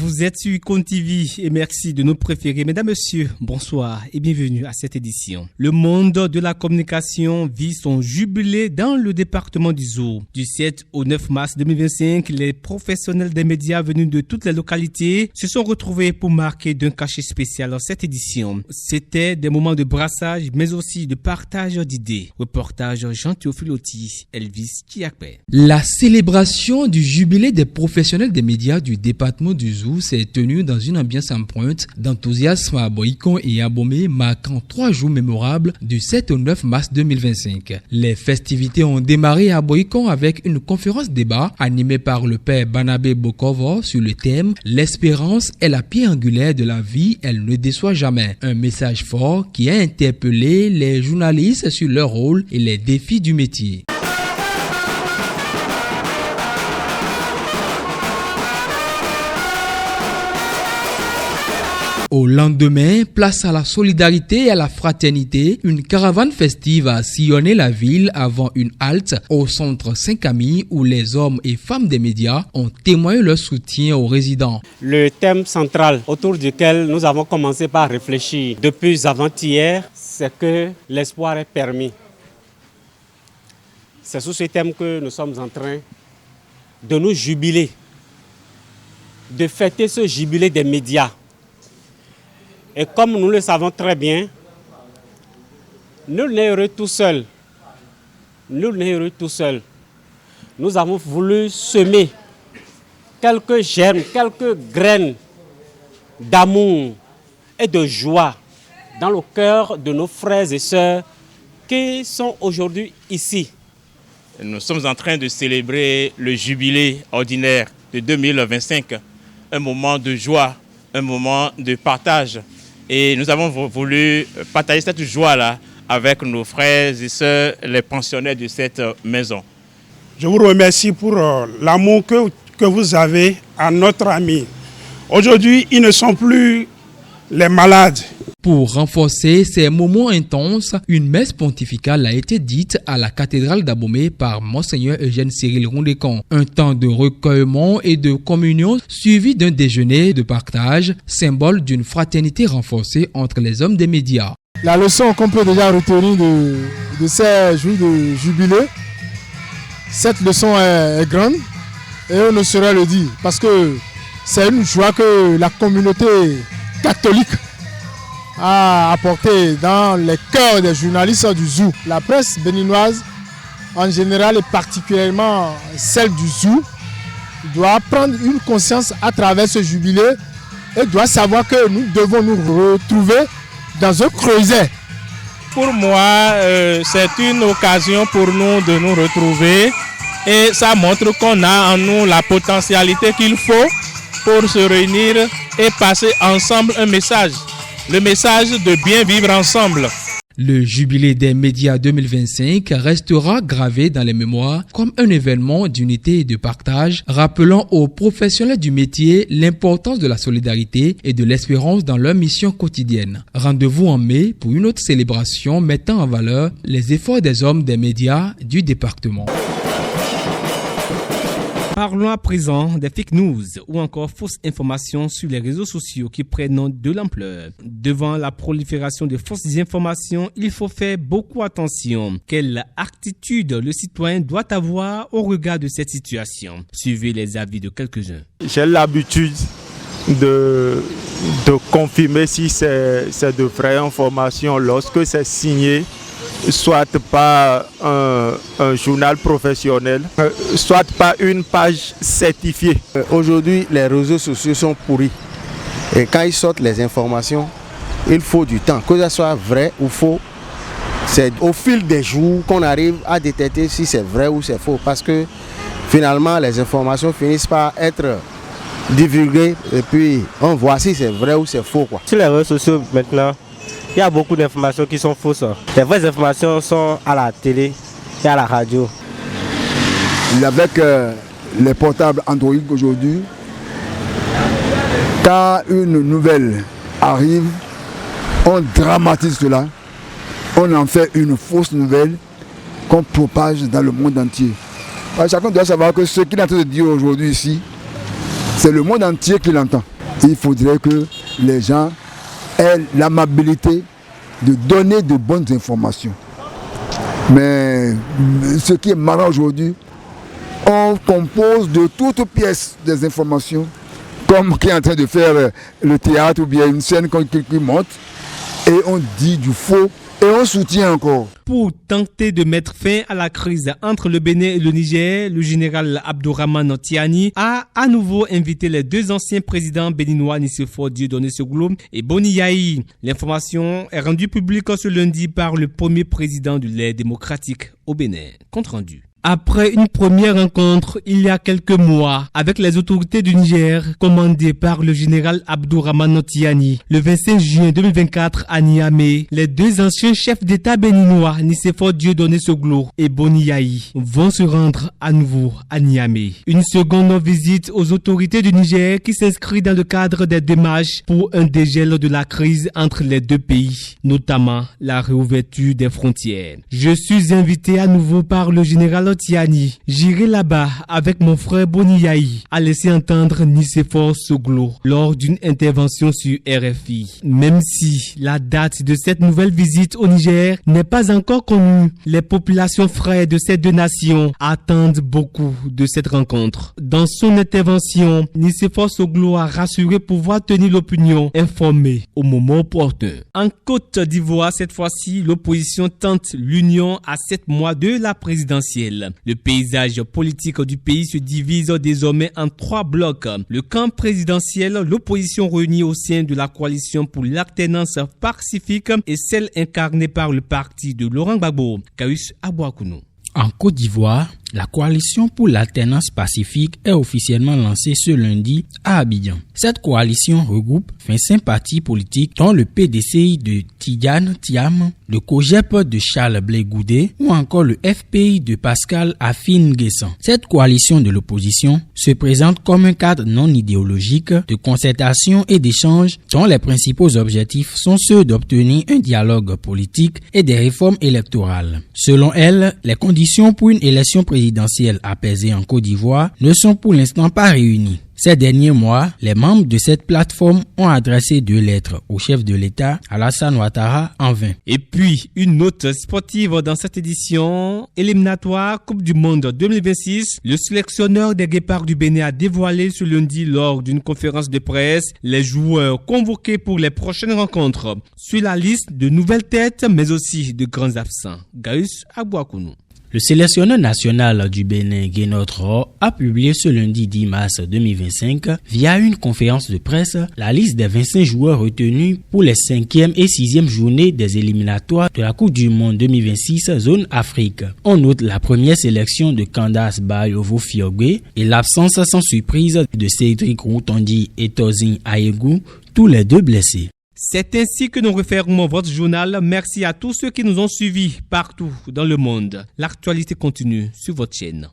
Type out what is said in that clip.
Vous êtes sur Icon TV et merci de nous préférer. Mesdames, Messieurs, bonsoir et bienvenue à cette édition. Le monde de la communication vit son jubilé dans le département du Zou. Du 7 au 9 mars 2025, les professionnels des médias venus de toutes les localités se sont retrouvés pour marquer d'un cachet spécial cette édition. C'était des moments de brassage mais aussi de partage d'idées. Reportage Jean-Théophile Oti, Elvis Kiakpe. La célébration du jubilé des professionnels des médias du département du Zou s'est tenue dans une ambiance en pointe d'enthousiasme à Aboikon et à Bomé, marquant 3 jours mémorables du 7 au 9 mars 2025. Les festivités ont démarré à Aboikon avec une conférence débat animée par le père Banabé Bokovo sur le thème « L'espérance est la pierre angulaire de la vie, elle ne déçoit jamais ». Un message fort qui a interpellé les journalistes sur leur rôle et les défis du métier. Au lendemain, place à la solidarité et à la fraternité, une caravane festive a sillonné la ville avant une halte au centre Saint-Camille où les hommes et femmes des médias ont témoigné leur soutien aux résidents. Le thème central autour duquel nous avons commencé par réfléchir depuis avant-hier, c'est que l'espoir est permis. C'est sous ce thème que nous sommes en train de nous jubiler, de fêter ce jubilé des médias. Et comme nous le savons très bien, nul n'est heureux tout seul. Nul n'est heureux tout seul. Nous avons voulu semer quelques germes, quelques graines d'amour et de joie dans le cœur de nos frères et sœurs qui sont aujourd'hui ici. Nous sommes en train de célébrer le jubilé ordinaire de 2025, un moment de joie, un moment de partage. Et nous avons voulu partager cette joie-là avec nos frères et sœurs, les pensionnaires de cette maison. Je vous remercie pour l'amour que vous avez à notre ami. Aujourd'hui, ils ne sont plus les malades. Pour renforcer ces moments intenses, une messe pontificale a été dite à la cathédrale d'Abomey par Monseigneur Eugène Cyril Rondécan. Un temps de recueillement et de communion suivi d'un déjeuner de partage, symbole d'une fraternité renforcée entre les hommes des médias. La leçon qu'on peut déjà retenir de ces jours de jubilé, cette leçon est grande et on ne saurait le dire parce que c'est une joie que la communauté catholique a apporté dans les cœurs des journalistes du Zou. La presse béninoise, en général et particulièrement celle du Zou, doit prendre une conscience à travers ce jubilé et doit savoir que nous devons nous retrouver dans un creuset. Pour moi, c'est une occasion pour nous de nous retrouver et ça montre qu'on a en nous la potentialité qu'il faut pour se réunir et passer ensemble un message. Le message de bien vivre ensemble. Le jubilé des médias 2025 restera gravé dans les mémoires comme un événement d'unité et de partage, rappelant aux professionnels du métier l'importance de la solidarité et de l'espérance dans leur mission quotidienne. Rendez-vous en mai pour une autre célébration mettant en valeur les efforts des hommes des médias du département. Parlons à présent des fake news ou encore fausses informations sur les réseaux sociaux qui prennent de l'ampleur. Devant la prolifération de fausses informations, il faut faire beaucoup attention. Quelle attitude le citoyen doit avoir au regard de cette situation? Suivez les avis de quelques-uns. J'ai l'habitude de confirmer si c'est de vraies informations lorsque c'est signé soit par un journal professionnel, soit par une page certifiée. Aujourd'hui, les réseaux sociaux sont pourris. Et quand ils sortent les informations, il faut du temps. Que ce soit vrai ou faux, c'est au fil des jours qu'on arrive à détecter si c'est vrai ou c'est faux. Parce que finalement, les informations finissent par être divulguées et puis on voit si c'est vrai ou c'est faux, quoi. Sur les réseaux sociaux maintenant, il y a beaucoup d'informations qui sont fausses. Les vraies informations sont à la télé et à la radio. Avec les portables Android aujourd'hui, quand une nouvelle arrive, on dramatise cela, on en fait une fausse nouvelle qu'on propage dans le monde entier. Alors, chacun doit savoir que ce qu'il est en train de dire aujourd'hui ici, c'est le monde entier qui l'entend. il faudrait que les gens aient l'amabilité de donner de bonnes informations. Mais ce qui est marrant aujourd'hui, on compose de toutes pièces des informations, comme qui est en train de faire le théâtre ou bien une scène qui monte, et on dit du faux et on soutient encore. Pour tenter de mettre fin à la crise entre le Bénin et le Niger, le général Abdourahmane Tiani a à nouveau invité les deux anciens présidents béninois Nicéphore Dieudonné Segloum et Boni Yayi. L'information est rendue publique ce lundi par le premier président du lait démocratique au Bénin. Compte rendu. Après une première rencontre il y a quelques mois avec les autorités du Niger commandées par le général Abdourahmane Tiani, le 25 juin 2024 à Niamey, les deux anciens chefs d'État béninois Nicéphore Dieudonné Segloum et Boni Yayi vont se rendre à nouveau à Niamey. Une seconde visite aux autorités du Niger qui s'inscrit dans le cadre des démarches pour un dégel de la crise entre les deux pays, notamment la réouverture des frontières. Je suis invité à nouveau par le général Tiani. J'irai là-bas avec mon frère Boni Yayi, a laissé entendre Nicéphore Segloum lors d'une intervention sur RFI. Même si la date de cette nouvelle visite au Niger n'est pas encore connue, les populations frères de ces deux nations attendent beaucoup de cette rencontre. Dans son intervention, Nicéphore Segloum a rassuré pouvoir tenir l'opinion informée au moment opportun. En Côte d'Ivoire, cette fois-ci, l'opposition tente l'union à 7 mois de la présidentielle. Le paysage politique du pays se divise désormais en 3 blocs. Le camp présidentiel, l'opposition réunie au sein de la coalition pour l'alternance pacifique et celle incarnée par le parti de Laurent Gbagbo. Kaius Abouakounou. En Côte d'Ivoire, la coalition pour l'alternance pacifique est officiellement lancée ce lundi à Abidjan. Cette coalition regroupe 25 partis politiques dont le PDCI de Tidiane Thiam, le COGEP de Charles Blé Goudé ou encore le FPI de Pascal Afine Guessan. Cette coalition de l'opposition se présente comme un cadre non idéologique de concertation et d'échange dont les principaux objectifs sont ceux d'obtenir un dialogue politique et des réformes électorales. Selon elle, les conditions pour une élection présidentielle apaisée en Côte d'Ivoire ne sont pour l'instant pas réunies. Ces derniers mois, les membres de cette plateforme ont adressé 2 lettres au chef de l'État, Alassane Ouattara, en vain. Et puis, une note sportive dans cette édition éliminatoire Coupe du Monde 2026. Le sélectionneur des Guépards du Bénin a dévoilé ce lundi lors d'une conférence de presse les joueurs convoqués pour les prochaines rencontres. Sur la liste de nouvelles têtes, mais aussi de grands absents. Gaius Abouakounou. Le sélectionneur national du Bénin, Guénotro, a publié ce lundi 10 mars 2025, via une conférence de presse, la liste des 25 joueurs retenus pour les 5e et 6e journées des éliminatoires de la Coupe du Monde 2026 zone Afrique. On note la première sélection de Candace Bayovo Fiogbe et l'absence sans surprise de Cédric Routondi et Tozin Aegou, tous les 2 blessés. C'est ainsi que nous refermons votre journal. Merci à tous ceux qui nous ont suivis partout dans le monde. L'actualité continue sur votre chaîne.